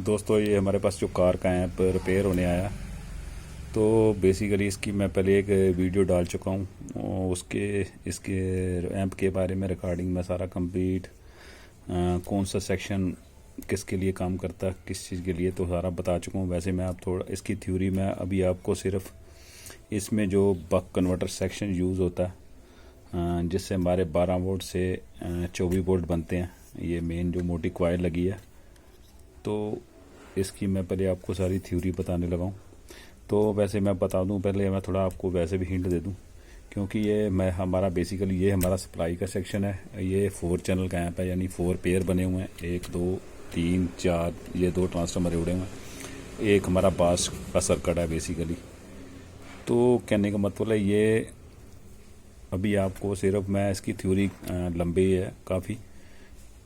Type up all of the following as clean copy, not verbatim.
दोस्तों ये हमारे पास जो कार का ऐप रिपेयर होने आया, तो बेसिकली इसकी मैं पहले एक वीडियो डाल चुका हूँ। उसके इसके ऐप के बारे में रिकॉर्डिंग में सारा कंप्लीट, कौन सा सेक्शन किसके लिए काम करता है, किस चीज़ के लिए, तो सारा बता चुका हूँ। वैसे मैं आप थोड़ा इसकी थ्योरी में अभी आपको सिर्फ इसमें जो बक कन्वर्टर सेक्शन यूज़ होता है, जिससे हमारे 12 वोल्ट से 24 वोल्ट बनते हैं, ये मेन जो मोटी कॉइल लगी है, तो इसकी मैं पहले आपको सारी थ्योरी बताने लगा हूँ। तो वैसे मैं बता दूँ, पहले मैं थोड़ा आपको वैसे भी हिंट दे दूँ, क्योंकि ये मैं हमारा बेसिकली ये हमारा सप्लाई का सेक्शन है। ये 4 चैनल का ऐप है, यानी 4 पेयर बने हुए हैं, 1 2 3 4, ये 2 ट्रांसफार्मर जुड़े हुए हैं, एक हमारा बास का सर्किट है बेसिकली। तो कहने का मतलब है ये अभी आपको सिर्फ मैं इसकी थ्योरी लंबी है काफ़ी,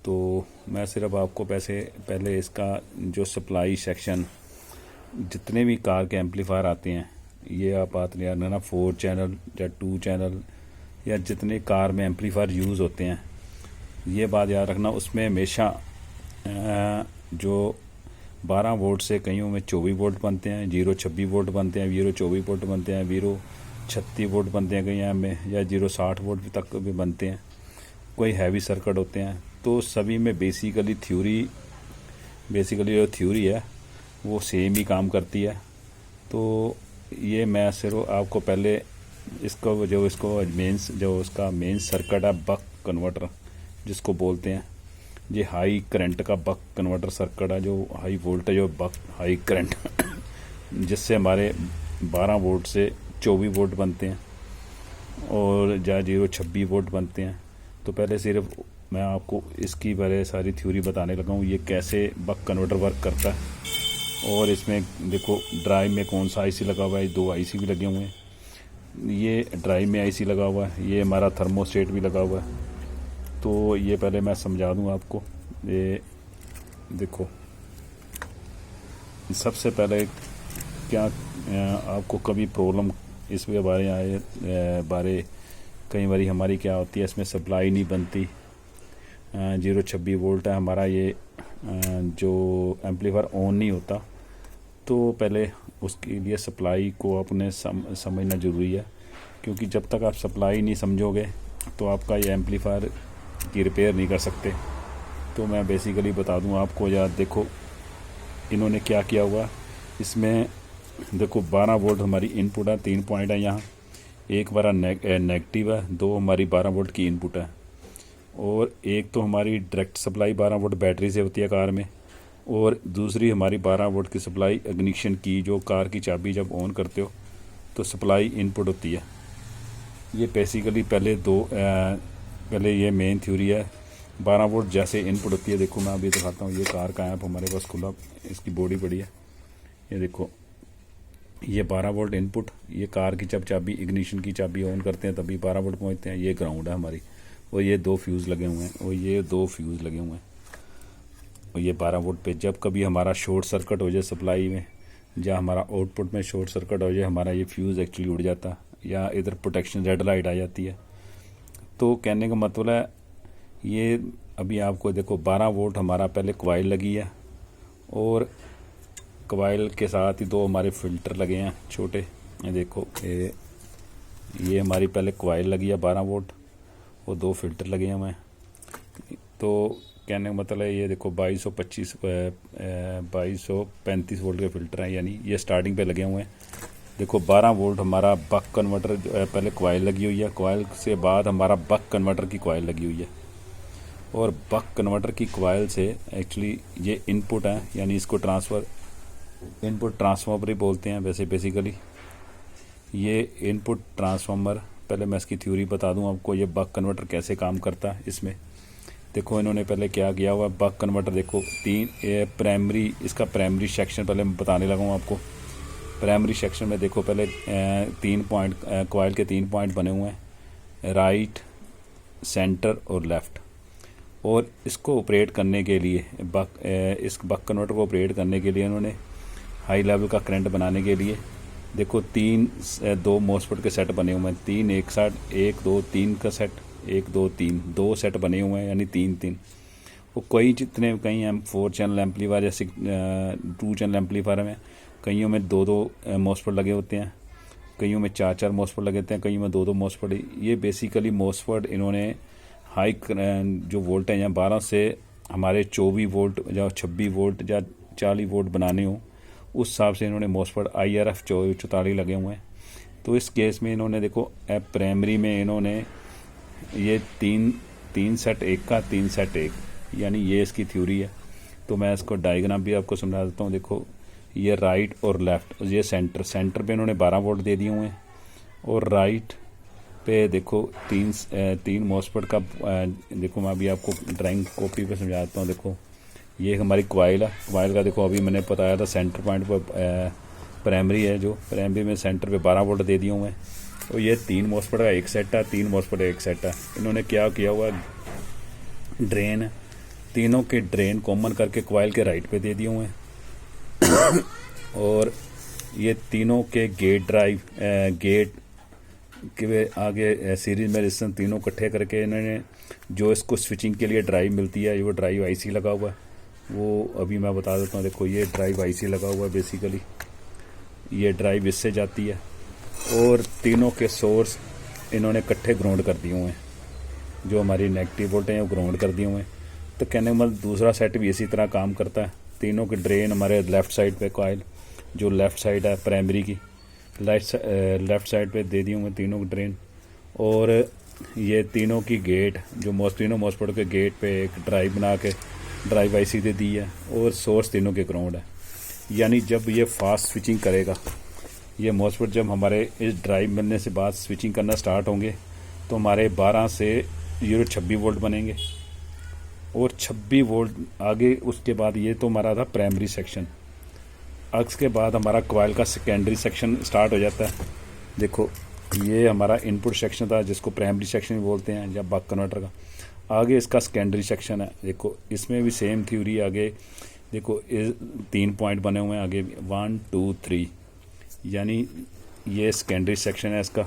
तो मैं सिर्फ आपको पहले इसका जो सप्लाई सेक्शन, जितने भी कार के एम्पलीफायर आते हैं, ये आप बात नहीं आना 4 चैनल या 2 चैनल या जितने कार में एम्पलीफायर यूज़ होते हैं, ये बात याद रखना। उसमें हमेशा जो 12 वोल्ट से कईयों में 24 वोल्ट बनते हैं, 0 वोल्ट बनते हैं, 24 वोल्ट बनते हैं, 36 वोल्ट बनते हैं कई में, या 60 वोल्ट तक भी बनते हैं। कोई हैवी सर्किट होते हैं, तो सभी में बेसिकली जो थ्योरी है वो सेम ही काम करती है। तो ये मैं सिर्फ आपको पहले इसका मेन सर्किट है, बक कन्वर्टर जिसको बोलते हैं, ये हाई करंट का बक कन्वर्टर सर्किट है, जो हाई वोल्टेज और बक हाई करंट जिससे हमारे 12 वोल्ट से 24 वोल्ट बनते हैं और या 26 वोल्ट बनते हैं। तो पहले सिर्फ मैं आपको इसकी पहले सारी थ्योरी बताने लगा हूँ, ये कैसे बक कन्वर्टर वर्क करता है। और इसमें देखो ड्राइव में कौन सा आईसी लगा हुआ है, 2 आईसी भी लगे हुए हैं। ये ड्राइव में आईसी लगा हुआ है, ये हमारा थर्मोस्टेट भी लगा हुआ है। तो ये पहले मैं समझा दूँ आपको। ये देखो, सबसे पहले क्या आपको कभी प्रॉब्लम इस बारे कई बारी हमारी क्या होती है, इसमें सप्लाई नहीं बनती, 0 वोल्ट है हमारा, ये जो एम्पलीफायर ऑन नहीं होता। तो पहले उसके लिए सप्लाई को आपने समझना ज़रूरी है, क्योंकि जब तक आप सप्लाई नहीं समझोगे तो आपका ये एम्पलीफायर की रिपेयर नहीं कर सकते। तो मैं बेसिकली बता दूं आपको, यार देखो इन्होंने क्या किया हुआ इसमें। देखो 12 वोल्ट हमारी इनपुट है, 3 पॉइंट है यहाँ, एक हमारा नेगेटिव है, 2 हमारी 12 वोल्ट की इनपुट है, और एक तो हमारी डायरेक्ट सप्लाई 12 वोल्ट बैटरी से होती है कार में, और दूसरी हमारी 12 वोल्ट की सप्लाई इग्निशन की, जो कार की चाबी जब ऑन करते हो तो सप्लाई इनपुट होती है। ये बेसिकली पहले ये मेन थ्योरी है। 12 वोल्ट जैसे इनपुट होती है, देखो मैं अभी दिखाता हूँ, ये कार का ऐप हमारे पास खुला, इसकी बॉडी पड़ी है, ये देखो, ये 12 वोल्ट इनपुट, ये कार की जब चाबी इग्निशन की चाबी ऑन करते हैं तभी 12 वोल्ट पहुँचते हैं। ये ग्राउंड है हमारी, और ये 2 फ्यूज़ लगे हुए हैं, और ये 2 फ्यूज़ लगे हुए हैं, और ये 12 वोल्ट पे जब कभी हमारा शॉर्ट सर्किट हो जाए सप्लाई में, या हमारा आउटपुट में शॉर्ट सर्किट हो जाए, हमारा ये फ्यूज़ एक्चुअली उड़ जाता है, या इधर प्रोटेक्शन रेड लाइट आ जाती है। तो कहने का मतलब है, ये अभी आपको देखो 12 वोल्ट हमारा पहले कॉइल लगी है, और कॉइल के साथ ही 2 हमारे फ़िल्टर लगे हैं छोटे। ये देखो, ये हमारी पहले कॉइल लगी है 12 वोल्ट, और 2 फ़िल्टर लगे हुए हैं। तो कहने का मतलब है, ये देखो 2235 वोल्ट के फ़िल्टर हैं, यानी ये स्टार्टिंग पे लगे हुए हैं। देखो 12 वोल्ट हमारा बक कन्वर्टर पहले कॉइल लगी हुई है, कॉइल से बाद हमारा बक कन्वर्टर की कॉइल लगी हुई है, और बक कन्वर्टर की कॉइल से एक्चुअली ये इनपुट है, यानी इसको इनपुट ट्रांसफार्मर ही बोलते हैं वैसे बेसिकली। ये इनपुट ट्रांसफार्मर, पहले मैं इसकी थ्योरी बता दूं आपको, ये बक कन्वर्टर कैसे काम करता है। इसमें देखो इन्होंने पहले क्या किया हुआ, बक कन्वर्टर देखो 3 इसका प्राइमरी सेक्शन पहले मैं बताने लगा हूँ आपको। प्राइमरी सेक्शन में देखो पहले 3 पॉइंट, कॉइल के 3 पॉइंट बने हुए हैं, राइट, सेंटर और लेफ़्ट। और इसको ऑपरेट करने के लिए इस बक कन्वर्टर को ऑपरेट करने के लिए इन्होंने हाई लेवल का करंट बनाने के लिए देखो 2 मॉसफेट के सेट बने हुए हैं, 3 एक साथ, 1 2 3 का सेट, 1 2 3, 2 सेट बने हुए हैं, यानी 3 3। वो कई जितने कई 4 चैनल एम्पलीफायर या 2 चैनल एम्पलीफायर में कईयों में 2 मॉसफेट लगे होते हैं, कईयों में 4 मॉसफेट लगे होते हैं, कईयों में 2 मॉसफेट। ये बेसिकली मॉसफेट इन्होंने हाई जो वोल्टेज हैं 12 से हमारे 24 वोल्ट या 26 वोल्ट या 40 वोल्ट बनाने हो, उस हिसाब से इन्होंने मॉसफेट IRF 44 लगे हुए हैं। तो इस केस में इन्होंने देखो प्राइमरी में इन्होंने ये तीन सेट एक का 3 सेट एक, यानी ये इसकी थ्योरी है। तो मैं इसको डायग्राम भी आपको समझा देता हूँ। देखो ये राइट और लेफ़्ट, ये सेंटर पे इन्होंने 12 वोल्ट दे दिए हुए हैं, और राइट पे देखो तीन मॉसफेट का देखो मैं अभी आपको ड्राइंग कॉपी पे समझाता हूँ। देखो ये हमारी कॉइल है, कॉइल का देखो अभी मैंने बताया था सेंटर पॉइंट पर प्राइमरी है, जो प्राइमरी में सेंटर पे 12 वोल्ट दे दिए हुए हैं। तो ये 3 मॉसफेट का एक सेट है, 3 मॉसफेट का एक सेट है। इन्होंने क्या किया हुआ, ड्रेन तीनों के ड्रेन कॉमन करके कॉइल के राइट पे दे दिए हुए हैं और ये तीनों के गेट ड्राइव गेट के आगे सीरीज में रेजिस्टेंस तीनों इकट्ठे करके इन्होंने जो इसको स्विचिंग के लिए ड्राइव मिलती है, वो ड्राइव IC लगा हुआ है, वो अभी मैं बता देता हूँ। देखो ये ड्राइव IC लगा हुआ है, बेसिकली ये ड्राइव इससे जाती है, और तीनों के सोर्स इन्होंने इकट्ठे ग्राउंड कर दिए हुए हैं। जो हमारी नेगेटिव वोल्ट हैं वो ग्राउंड कर दिए हुए हैं। तो कहने का मतलब दूसरा सेट भी इसी तरह काम करता है। तीनों के ड्रेन हमारे लेफ़्ट साइड पे कॉइल जो लेफ़्ट साइड है प्राइमरी की लेफ़्ट साइड पे दे दिए हुए तीनों के ड्रेन, और ये तीनों की गेट जो तीनों मॉसफेट के गेट पे एक ड्राइव बना के ड्राइव IC दे दी है, और सोर्स तीनों के ग्राउंड है। यानी जब ये फास्ट स्विचिंग करेगा, ये मॉसफेट जब हमारे इस ड्राइव बनने से बाद स्विचिंग करना स्टार्ट होंगे, तो हमारे 12 से 26 वोल्ट बनेंगे, और 26 वोल्ट आगे उसके बाद ये तो हमारा था प्राइमरी सेक्शन। उसके बाद हमारा कॉइल का सेकेंडरी सेक्शन स्टार्ट हो जाता है। देखो ये हमारा इनपुट सेक्शन था जिसको प्राइमरी सेक्शन बोलते हैं या बक कन्वर्टर का। आगे इसका सेकेंडरी सेक्शन है। देखो इसमें भी सेम थ्योरी आगे देखो 3 पॉइंट बने हुए हैं आगे 1 2 3, यानी ये सेकेंडरी सेक्शन है इसका।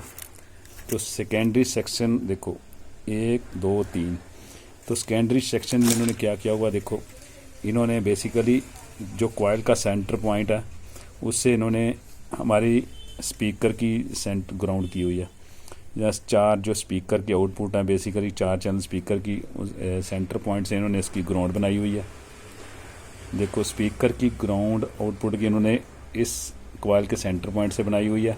तो सेकेंडरी सेक्शन देखो 1 2 3। तो सेकेंडरी सेक्शन में इन्होंने क्या किया हुआ, देखो इन्होंने बेसिकली जो कॉइल का सेंटर पॉइंट है उससे इन्होंने हमारी स्पीकर की सेंटर ग्राउंड की हुई है। जस्ट 4 जो स्पीकर की आउटपुट है, बेसिकली 4 चैनल स्पीकर की सेंटर पॉइंट से इन्होंने इसकी ग्राउंड बनाई हुई है। देखो स्पीकर की ग्राउंड आउटपुट की इन्होंने इस कॉइल के सेंटर पॉइंट से बनाई हुई है,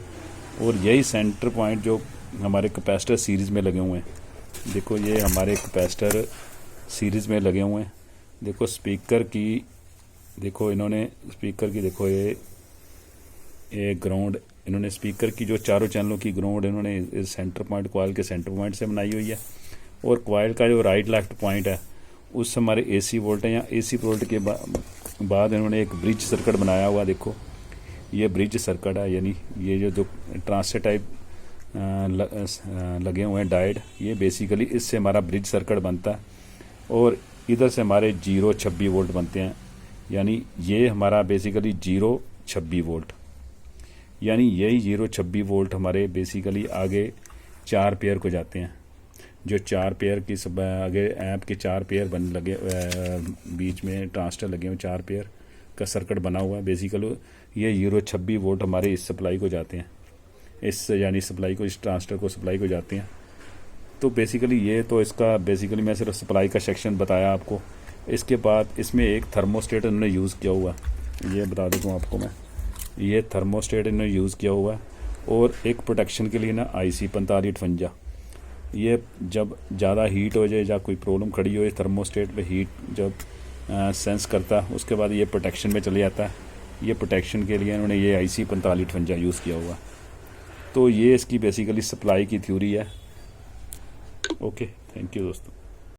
और यही सेंटर पॉइंट जो हमारे कैपेसिटर सीरीज़ में लगे हुए हैं। देखो ये हमारे कैपेसिटर सीरीज़ में लगे हुए हैं। देखो स्पीकर की देखो इन्होंने स्पीकर की देखो ये ग्राउंड इन्होंने स्पीकर की जो चारों चैनलों की ग्राउंड इन्होंने इस सेंटर पॉइंट कॉइल के सेंटर पॉइंट से बनाई हुई है, और कॉइल का जो राइट लेफ्ट पॉइंट है उस हमारे AC वोल्ट है। या AC वोल्ट के बाद इन्होंने एक ब्रिज सर्किट बनाया हुआ। देखो ये ब्रिज सर्किट है, यानी ये जो ट्रांसफर टाइप लगे हुए हैं डायोड, ये बेसिकली इससे हमारा ब्रिज सर्किट बनता है, और इधर से हमारे 0-26 वोल्ट बनते हैं। यानी ये हमारा बेसिकली 0-26 वोल्ट, यानी यही 0-26 वोल्ट हमारे बेसिकली आगे 4 पेयर को जाते हैं। जो 4 पेयर की सब आगे ऐप के 4 पेयर बन लगे बीच में ट्रांजिस्टर लगे हुए 4 पेयर का सर्किट बना हुआ है। बेसिकली ये 0-26 वोल्ट हमारे इस सप्लाई को जाते हैं, इस यानी सप्लाई को इस ट्रांजिस्टर को सप्लाई को जाते हैं। तो बेसिकली ये तो इसका बेसिकली मैं सिर्फ सप्लाई का सेक्शन बताया आपको। इसके बाद इसमें एक थर्मोस्टेट इन्होंने यूज़ किया हुआ है, ये बता देता हूँ आपको मैं। ये थर्मोस्टेट इन्होंने यूज़ किया हुआ है, और एक प्रोटेक्शन के लिए ना IC 4558। ये जब ज़्यादा हीट हो जाए या कोई प्रॉब्लम खड़ी हो थर्मोस्टेट पे, हीट जब सेंस करता है उसके बाद ये प्रोटेक्शन में चले जाता है। ये प्रोटेक्शन के लिए इन्होंने ये IC 4558 यूज़ किया हुआ। तो ये इसकी बेसिकली सप्लाई की थ्योरी है। ओके, थैंक यू दोस्तों।